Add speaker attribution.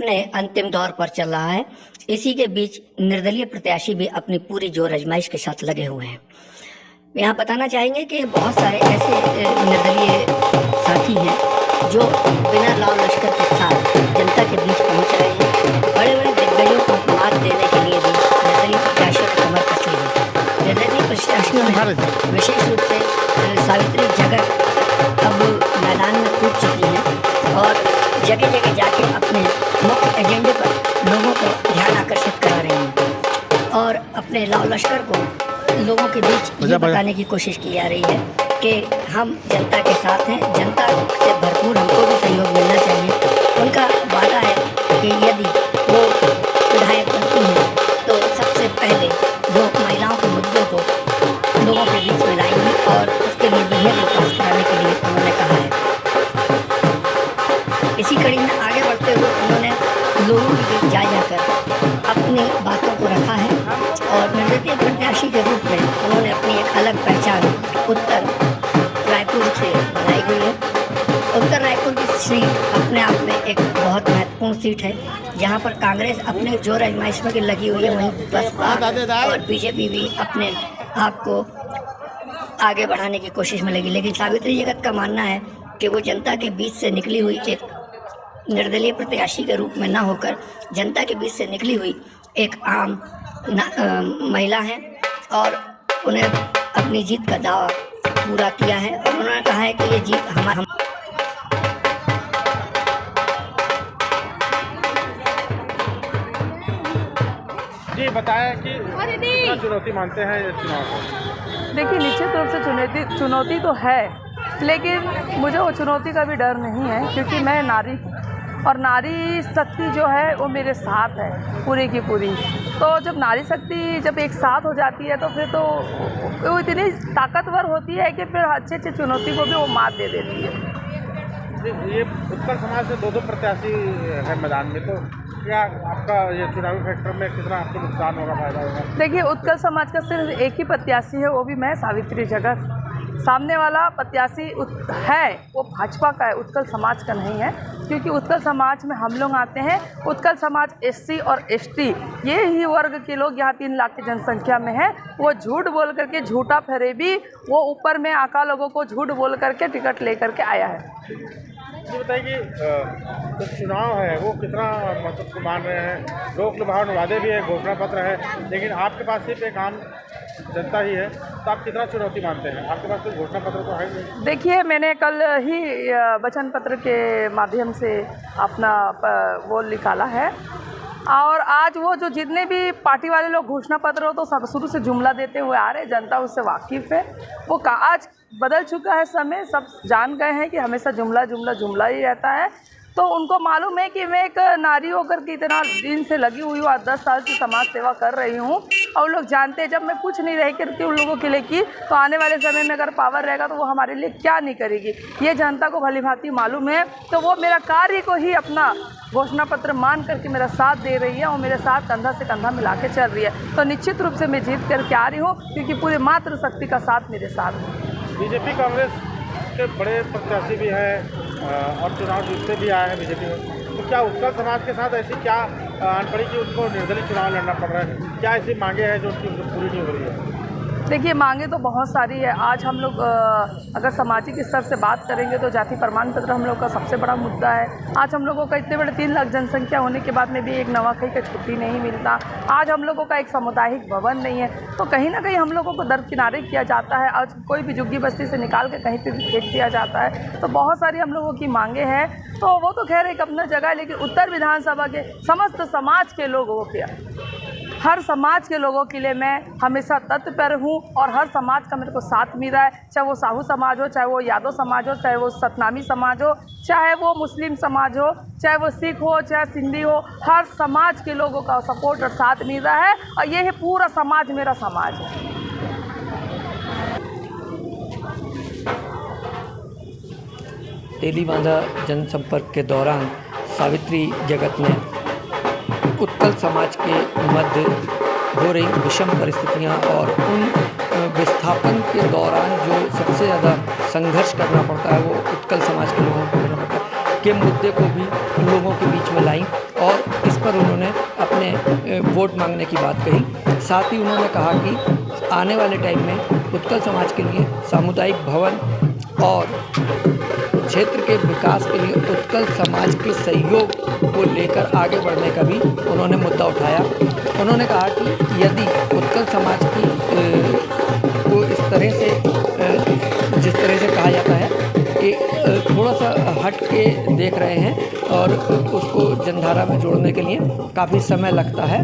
Speaker 1: अपने अंतिम दौर पर चल रहा है। इसी के बीच निर्दलीय प्रत्याशी भी अपनी पूरी जोर आजमाइश के साथ लगे हुए हैं। यहाँ बताना चाहेंगे कि बहुत सारे ऐसे निर्दलीय साथी हैं जो बिना लाव लश्कर के साथ जनता के बीच पहुंच रहे हैं। बड़े बड़े दिग्गजों को मात देने के लिए भी निर्दलीय प्रत्याशियों ने कमर कसी है। निर्दलीय प्रत्याशियों में विशेष रूप से सावित्री जगत अब मैदान में कूद चुकी हैं और जगह जगह जाके अपने मुख्य एजेंडे पर लोगों को ध्यान आकर्षित करा रही हैं और अपने लाव लश्कर को लोगों के बीच ये बताने की कोशिश की जा रही है कि हम जनता के साथ हैं, जनता से भरपूर हमको भी सहयोग मिलना चाहिए। उनका वादा है कि यदि वो विधायक बनती हैं तो सबसे पहले वो महिलाओं के मुद्दों को लोगों के बीच में लाएंगी और उसके लिए विधेयक पास कराने के लिए उन्होंने कहा है। इसी कड़ी में आगे बढ़ते हुए उन्होंने लोगों के बीच जा जाकर अपनी बातों को रखा है और निर्दलीय प्रत्याशी के रूप में उन्होंने अपनी एक अलग पहचान उत्तर रायपुर से बनाई हुई है। उत्तर रायपुर की सीट अपने आप में एक बहुत महत्वपूर्ण सीट है, जहां पर कांग्रेस अपने जोर आजमाइश में लगी हुई है, वहीं बसपा और बीजेपी भी अपने आप को आगे बढ़ाने की कोशिश में लगी। लेकिन सावित्री जगत का मानना है कि वो जनता के बीच से निकली हुई एक निर्दलीय प्रत्याशी के रूप में ना होकर जनता के बीच से निकली हुई एक आम महिला है और उन्हें अपनी जीत का दावा पूरा किया है और उन्होंने कहा है कि ये जीत हमारा।
Speaker 2: जी बताएं कि कितना चुनौती मानते हैं ये चुनाव को?
Speaker 3: देखिए, निश्चित रूप से चुनौती तो है, लेकिन मुझे वो चुनौती का भी डर नहीं है, क्योंकि मैं नारी हूँ और नारी शक्ति जो है वो मेरे साथ है पूरी की पूरी। तो जब नारी शक्ति जब एक साथ हो जाती है तो फिर तो वो इतनी ताकतवर होती है कि फिर अच्छे चुनौती को भी वो मात दे देती है।
Speaker 2: ये उत्कल समाज से दो प्रत्याशी है मैदान में, तो क्या आपका ये चुनावी फैक्टर में कितना आपको नुकसान होगा, फायदा होगा? देखिए,
Speaker 3: उत्कल समाज का सिर्फ एक ही प्रत्याशी है, वो भी मैं, सावित्री जगत। सामने वाला प्रत्याशी है वो भाजपा का है, उत्कल समाज का नहीं है, क्योंकि उत्कल समाज में हम लोग आते हैं। उत्कल समाज एससी और एसटी ये ही वर्ग के लोग यहाँ 3 लाख की जनसंख्या में है। वो झूठ बोल करके, झूठा फरेबी, वो ऊपर में आका लोगों को झूठ बोल करके टिकट ले करके आया है।
Speaker 2: ये बताइए कि जो चुनाव है वो कितना महत्व मान रहे हैं? लोक लुभावन वादे भी है, घोषणा पत्र है, लेकिन आपके पास सिर्फ एक आम जनता ही है, तो आप कितना चुनौती मानते हैं? आपके पास कोई घोषणा पत्र तो है नहीं।
Speaker 3: देखिए, मैंने कल ही वचन पत्र के माध्यम से अपना वो निकाला है और आज वो जो जितने भी पार्टी वाले लोग घोषणा पत्र हो तो सब शुरू से जुमला देते हुए आ रहे, जनता उससे वाकिफ़ है। वो आज बदल चुका है समय, सब जान गए हैं कि हमेशा जुमला जुमला जुमला ही रहता है। तो उनको मालूम है कि मैं एक नारी होकर के इतना दिन से लगी हुई हूँ, 10 साल की समाज सेवा कर रही हूँ और लोग जानते हैं जब मैं कुछ नहीं रह करती उन लोगों के लिए की, तो आने वाले समय में अगर पावर रहेगा तो वो हमारे लिए क्या नहीं करेगी, ये जनता को भली भांति मालूम है। तो वो मेरा कार्य को ही अपना घोषणा पत्र मान करके मेरा साथ दे रही है और मेरे साथ कंधा से कंधा मिला के चल रही है। तो निश्चित रूप से मैं जीत करके आ रही हूँ, क्योंकि पूरे मातृशक्ति का साथ मेरे साथ है।
Speaker 2: बीजेपी कांग्रेस के बड़े प्रत्याशी भी हैं और चुनाव जीतते भी आए हैं बीजेपी में, तो क्या उत्कल समाज के साथ ऐसी क्या आन पड़ी कि उनको निर्दलीय चुनाव लड़ना पड़ रहा है? क्या ऐसी मांगे हैं जो उनकी पूरी नहीं हो रही है?
Speaker 3: देखिए, मांगे तो बहुत सारी है। आज हम लोग अगर सामाजिक स्तर से बात करेंगे तो जाति प्रमाण पत्र हम लोग का सबसे बड़ा मुद्दा है। आज हम लोगों का इतने बड़े 3 लाख जनसंख्या होने के बाद में भी एक नवाखाई का छुट्टी नहीं मिलता। आज हम लोगों का एक सामुदायिक भवन नहीं है, तो कहीं ना कहीं हम लोगों को दरकिनारे किया जाता है। आज कोई भी झुग्गी बस्ती से निकाल के कहीं पर भी फेंक दिया जाता है। तो बहुत सारी हम लोगों की मांगे हैं, तो वो तो खैर एक अपना जगह है, लेकिन उत्तर विधानसभा के समस्त समाज के लोगों के, हर समाज के लोगों के लिए मैं हमेशा तत्पर हूँ और हर समाज का मेरे को साथ मिला है। चाहे वो साहू समाज हो, चाहे वो यादव समाज हो, चाहे वो सतनामी समाज हो, चाहे वो मुस्लिम समाज हो, चाहे वो सिख हो, चाहे सिंधी हो, हर समाज के लोगों का सपोर्ट और साथ मिल रहा है और ये है पूरा समाज मेरा समाज है।
Speaker 4: तेलीबांधा जनसंपर्क के दौरान सावित्री जगत ने उत्कल समाज के मध्य हो रही विषम परिस्थितियां और उन विस्थापन के दौरान जो सबसे ज़्यादा संघर्ष करना पड़ता है वो उत्कल समाज के लोगों को करना पड़ता है। के मुद्दे को भी लोगों के बीच में लाई और इस पर उन्होंने अपने वोट मांगने की बात कही। साथ ही उन्होंने कहा कि आने वाले टाइम में उत्कल समाज के लिए सामुदायिक भवन और क्षेत्र के विकास के लिए उत्कल समाज के सहयोग को लेकर आगे बढ़ने का भी उन्होंने मुद्दा उठाया। उन्होंने कहा कि यदि उत्कल समाज की को इस तरह से जिस तरह से कहा जाता है कि थोड़ा सा हट के देख रहे हैं और उसको जनधारा में जोड़ने के लिए काफ़ी समय लगता है।